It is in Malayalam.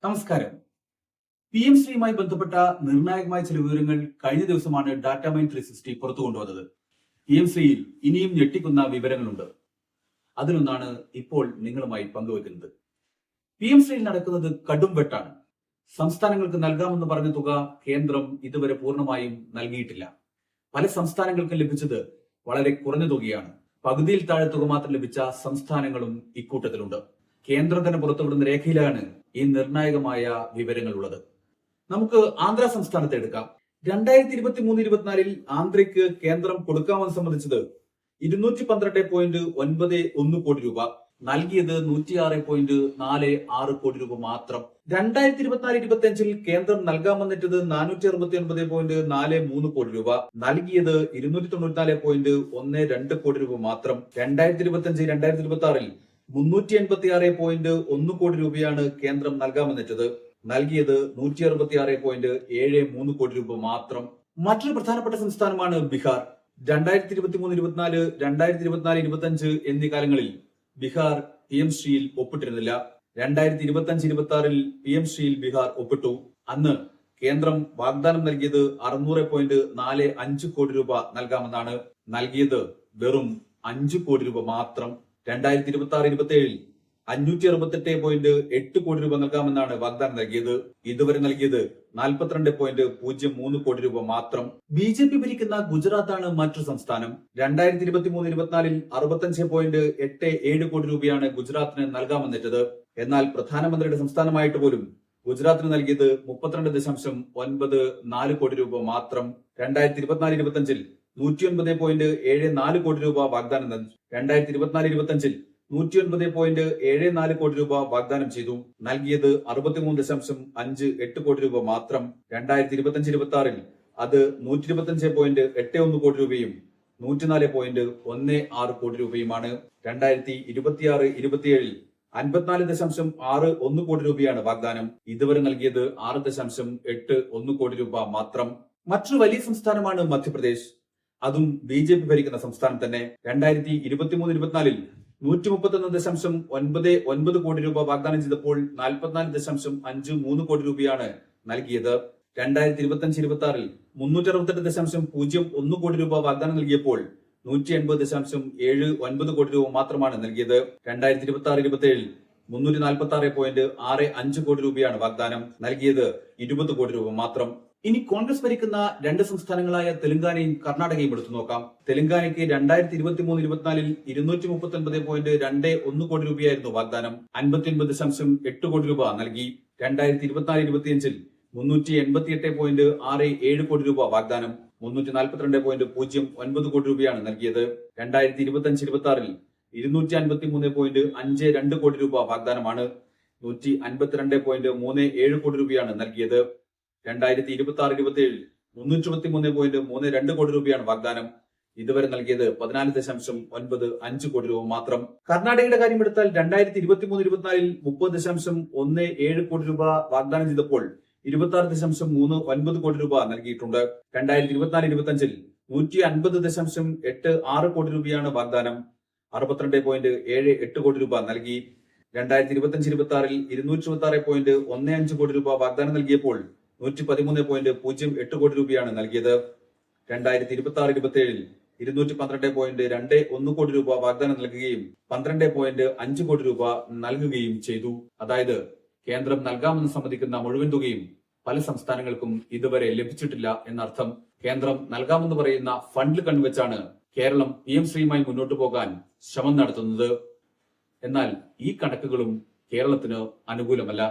നമസ്കാരം. പി എം ശ്രീയുമായി ബന്ധപ്പെട്ട നിർണായകമായ ചില വിവരങ്ങൾ കഴിഞ്ഞ ദിവസമാണ് ഡാറ്റ മൈൻ 360 പുറത്തു കൊണ്ടുവന്നത്. പി എം ശ്രീയിൽ ഇനിയും ഞെട്ടിക്കുന്ന വിവരങ്ങളുണ്ട്. അതിലൊന്നാണ് ഇപ്പോൾ നിങ്ങളുമായി പങ്കുവെക്കുന്നത്. പി എം ശ്രീയിൽ നടക്കുന്നത് കടും വെട്ടാണ്. സംസ്ഥാനങ്ങൾക്ക് നൽകാമെന്ന് പറഞ്ഞ തുക കേന്ദ്രം ഇതുവരെ പൂർണ്ണമായും നൽകിയിട്ടില്ല. പല സംസ്ഥാനങ്ങൾക്കും ലഭിച്ചത് വളരെ കുറഞ്ഞ തുകയാണ്. പകുതിയിൽ താഴെ തുക മാത്രം ലഭിച്ച സംസ്ഥാനങ്ങളും ഇക്കൂട്ടത്തിലുണ്ട്. കേന്ദ്രം തന്നെ പുറത്തുവിടുന്ന രേഖയിലാണ് ഈ നിർണായകമായ വിവരങ്ങൾ ഉള്ളത്. നമുക്ക് ആന്ധ്ര സംസ്ഥാനത്തെ എടുക്കാം. 2023-24 ആന്ധ്രയ്ക്ക് കേന്ദ്രം കൊടുക്കാമെന്ന് സംബന്ധിച്ചത് 212.91 കോടി രൂപ, നൽകിയത് 106.46 കോടി രൂപ മാത്രം. 2024-25 കേന്ദ്രം നൽകാമെന്നിട്ടത് 469.43 കോടി രൂപ, നൽകിയത് 294.12 കോടി രൂപ മാത്രം. 2025-2026 386.1 കോടി രൂപയാണ് കേന്ദ്രം നൽകാമെന്നിട്ടത്, നൽകിയത് 166.73 കോടി രൂപ മാത്രം. മറ്റൊരു പ്രധാനപ്പെട്ട സംസ്ഥാനമാണ് ബീഹാർ. 2023-24, 2024-25 എന്നീ കാലങ്ങളിൽ ബീഹാർ പി എം ശ്രീയിൽ ഒപ്പിട്ടിരുന്നില്ല. 2025-26 പി എം ശ്രീയിൽ ബീഹാർ ഒപ്പിട്ടു. അന്ന് കേന്ദ്രം വാഗ്ദാനം നൽകിയത് 600.45 കോടി രൂപ നൽകാമെന്നാണ്, നൽകിയത് വെറും 5 കോടി രൂപ മാത്രം. 2026-27 568.8 കോടി രൂപ നൽകാമെന്നാണ് വാഗ്ദാനം നൽകിയത്. ഇതുവരെ നൽകിയത് 42.03 കോടി രൂപ മാത്രം. BJP ഭരിക്കുന്ന ഗുജറാത്താണ് മറ്റൊരു സംസ്ഥാനം. 2023-24 65.87 കോടി രൂപയാണ് ഗുജറാത്തിന് നൽകാമെന്നിട്ടത്. എന്നാൽ പ്രധാനമന്ത്രിയുടെ സംസ്ഥാനമായിട്ട് പോലും ഗുജറാത്തിന് നൽകിയത് 32.94 കോടി രൂപ മാത്രം. 2024-25 109.74 കോടി രൂപ വാഗ്ദാനം നൽകി. 2024-25 109.74 കോടി രൂപ വാഗ്ദാനം ചെയ്തു, നൽകിയത് 63.58 കോടി രൂപ മാത്രം. 2025-26 അത് 125.81 കോടി രൂപയും 104.16 കോടി രൂപയുമാണ്. 2026-27 54.61 കോടി രൂപയാണ് വാഗ്ദാനം. ഇതുവരെ നൽകിയത് 6.81 കോടി രൂപ മാത്രം. മറ്റൊരു വലിയ സംസ്ഥാനമാണ് മധ്യപ്രദേശ്. അതും BJP ഭരിക്കുന്ന സംസ്ഥാനം തന്നെ. 2023-24 131.99 കോടി രൂപ വാഗ്ദാനം ചെയ്തപ്പോൾ 44.53 കോടി രൂപയാണ് നൽകിയത്. 2025-26 368.01 കോടി രൂപ വാഗ്ദാനം നൽകിയപ്പോൾ 180.79 കോടി രൂപ മാത്രമാണ് നൽകിയത്. 2026-27 346.65 കോടി രൂപയാണ് വാഗ്ദാനം, നൽകിയത് 20 കോടി രൂപ മാത്രം. ഇനി കോൺഗ്രസ് ഭരിക്കുന്ന രണ്ട് സംസ്ഥാനങ്ങളായ തെലങ്കാനയും കർണാടകയും എടുത്തു നോക്കാം. തെലങ്കാനയ്ക്ക് 2023-24 239.21 കോടി രൂപയായിരുന്നു വാഗ്ദാനം, 59.8 കോടി രൂപ നൽകി. 2024-25 388.67 കോടി രൂപ വാഗ്ദാനം, 342.09 കോടി രൂപയാണ് നൽകിയത്. 2025-26 253.52 കോടി രൂപ വാഗ്ദാനമാണ്, 152.37 കോടി രൂപയാണ് നൽകിയത്. 2026-27 333.32 കോടി രൂപയാണ് വാഗ്ദാനം, ഇതുവരെ നൽകിയത് 14.95 കോടി രൂപ മാത്രം. കർണാടകയുടെ കാര്യമെടുത്താൽ 2023-24 30.17 കോടി രൂപ വാഗ്ദാനം ചെയ്തപ്പോൾ 26.39 കോടി രൂപ നൽകിയിട്ടുണ്ട്. 2024-25 150.86 കോടി രൂപയാണ് വാഗ്ദാനം, 62.78 കോടി രൂപ നൽകി. 2025-26 226.15 കോടി രൂപ വാഗ്ദാനം നൽകിയപ്പോൾ 113.08 കോടി രൂപയാണ് നൽകിയത്. 2026-27 212.21 കോടി രൂപ വാഗ്ദാനം നൽകുകയും 12.5 കോടി രൂപ നൽകുകയും ചെയ്തു. അതായത് കേന്ദ്രം നൽകാമെന്ന് സമ്മതിക്കുന്ന മുഴുവൻ തുകയും പല സംസ്ഥാനങ്ങൾക്കും ഇതുവരെ ലഭിച്ചിട്ടില്ല എന്നർത്ഥം. കേന്ദ്രം നൽകാമെന്ന് പറയുന്ന ഫണ്ട് കണ്ടുവച്ചാണ് കേരളം PM ശ്രീയുമായി മുന്നോട്ടു പോകാൻ ശ്രമം നടത്തുന്നത്. എന്നാൽ ഈ കണക്കുകളും കേരളത്തിന് അനുകൂലമല്ല.